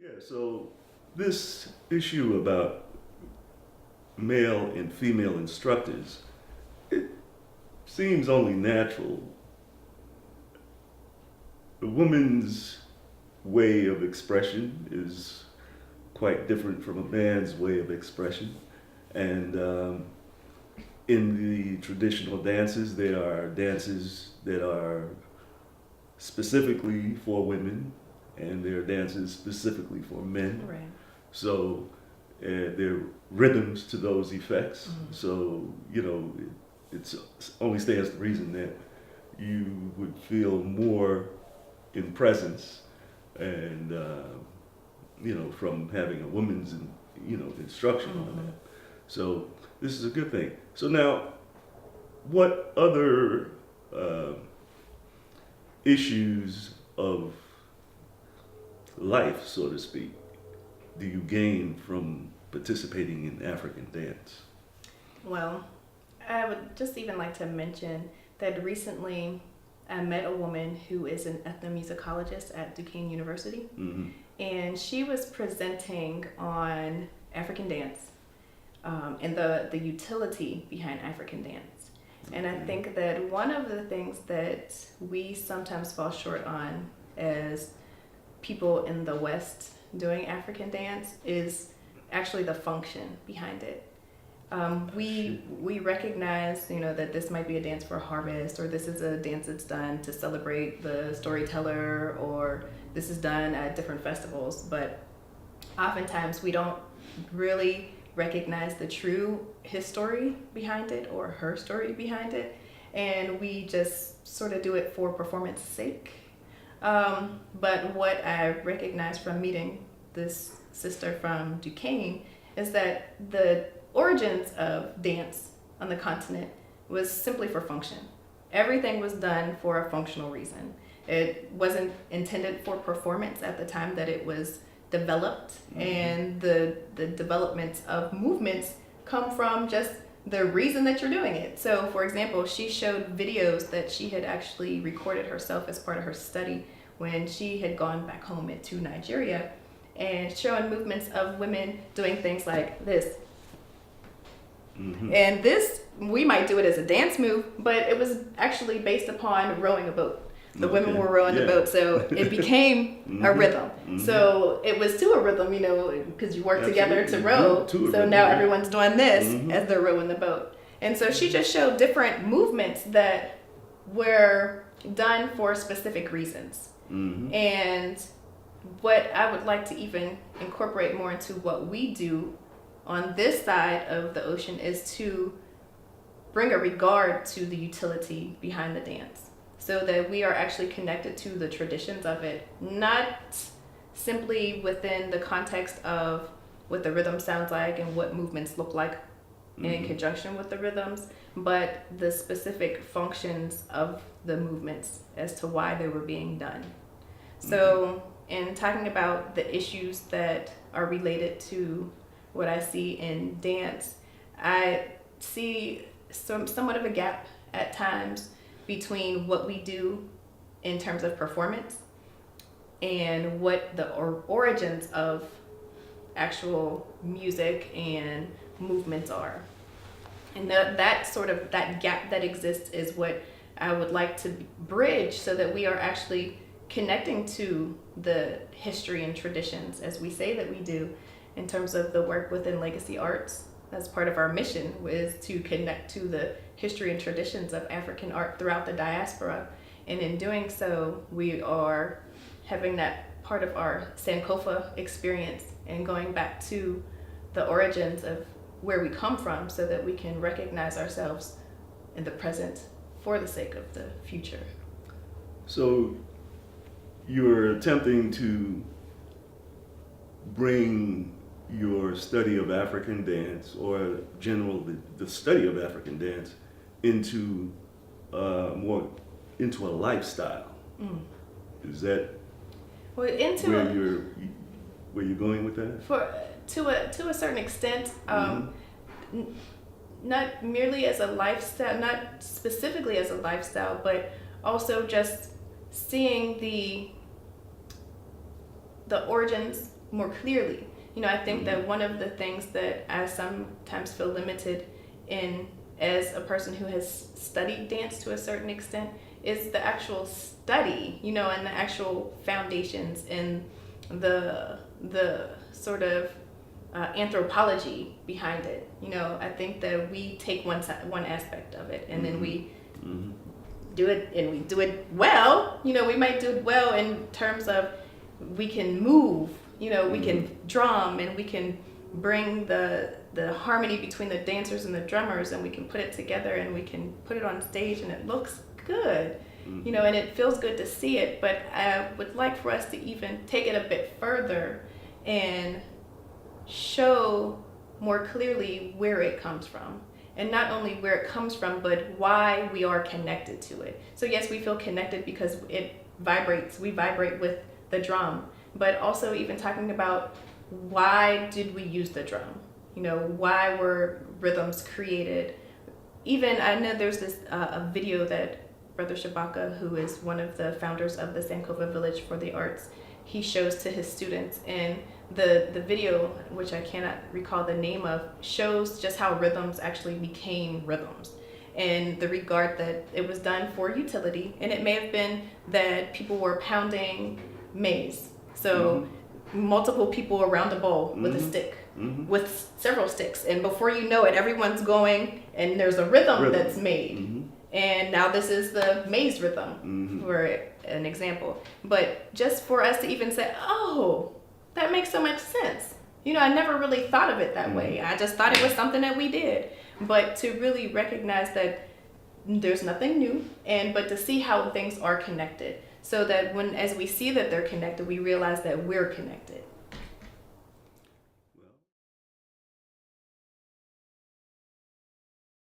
Yeah, so this issue about male and female instructors, it seems only natural. A woman's way of expression is quite different from a man's way of expression. And in the traditional dances, there are dances that are specifically for women, and there are dances specifically for men. Right. So there are rhythms to those effects. Mhm. So, it only stands to reason that you would feel more in presence and, from having a woman's, instruction on Mhm. that. So this is a good thing. So now, what other issues of life, so to speak, do you gain from participating in African dance? Well, I would just even like to mention that recently I met a woman who is an ethnomusicologist at Duquesne University, Mm-hmm. and she was presenting on African dance and the utility behind African dance. And I think that one of the things that we sometimes fall short on as people in the West doing African dance is actually the function behind it. We recognize, that this might be a dance for harvest, or this is a dance that's done to celebrate the storyteller, or this is done at different festivals. But oftentimes we don't really recognize the true history behind it or her story behind it, and we just sort of do it for performance sake. But what I recognized from meeting this sister from Duquesne is that the origins of dance on the continent was simply for function. Everything was done for a functional reason. It wasn't intended for performance at the time that it was developed, and the developments of movements come from just the reason that you're doing it. So, for example, she showed videos that she had actually recorded herself as part of her study when she had gone back home to Nigeria, and showing movements of women doing things like this. Mm-hmm. And this, we might do it as a dance move, but it was actually based upon rowing a boat. The women were rowing the boat, so it became a rhythm. Mm-hmm. So it was to a rhythm, because you work together to row. To a So rhythm, now yeah. everyone's doing this Mhm. as they're rowing the boat. And so she just showed different movements that were done for specific reasons. Mm-hmm. And what I would like to even incorporate more into what we do on this side of the ocean is to bring a regard to the utility behind the dance, so that we are actually connected to the traditions of it, not simply within the context of what the rhythm sounds like and what movements look like in conjunction with the rhythms, but the specific functions of the movements as to why they were being done. So in talking about the issues that are related to what I see in dance, I see somewhat of a gap at times between what we do in terms of performance and what the origins of actual music and movements are. And that gap that exists is what I would like to bridge, so that we are actually connecting to the history and traditions, as we say that we do, in terms of the work within legacy arts. That's part of our mission, is to connect to the history and traditions of African art throughout the diaspora. And in doing so, we are having that part of our Sankofa experience and going back to the origins of where we come from, so that we can recognize ourselves in the present for the sake of the future. So you're attempting to bring your study of African dance, or the study of African dance, into more into a lifestyle. Is that Well, into where you're going with that? to a certain extent, not merely as a lifestyle, not specifically as a lifestyle, but also just seeing the origins more clearly. You know, I think that one of the things that I sometimes feel limited in as a person who has studied dance to a certain extent is the actual study, you know, and the actual foundations and the sort of anthropology behind it. You know, I think that we take one aspect of it, and then we do it, and we do it well. You know, we might do it well in terms of we can move. You know, we can drum, and we can bring the harmony between the dancers and the drummers, and we can put it together, and we can put it on stage, and it looks good. You know, and it feels good to see it. But I would like for us to even take it a bit further and show more clearly where it comes from, and not only where it comes from, but why we are connected to it. So yes, we feel connected because it vibrates. We vibrate with the drum, but also even talking about why did we use the drum? You know, why were rhythms created? Even I know there's this a video that Brother Shabaka, who is one of the founders of the Sankova Village for the Arts, he shows to his students, and the video, which I cannot recall the name of, shows just how rhythms actually became rhythms, and the regard that it was done for utility. And it may have been that people were pounding maize, so multiple people around a bowl with a stick, with several sticks, and before you know it, everyone's going, and there's a rhythm that's made. And now this is the maize rhythm, for an example. But just for us to even say, oh, that makes so much sense. You know, I never really thought of it that way. I just thought it was something that we did. But to really recognize that there's nothing new, but to see how things are connected, so that as we see that they're connected, we realize that we're connected.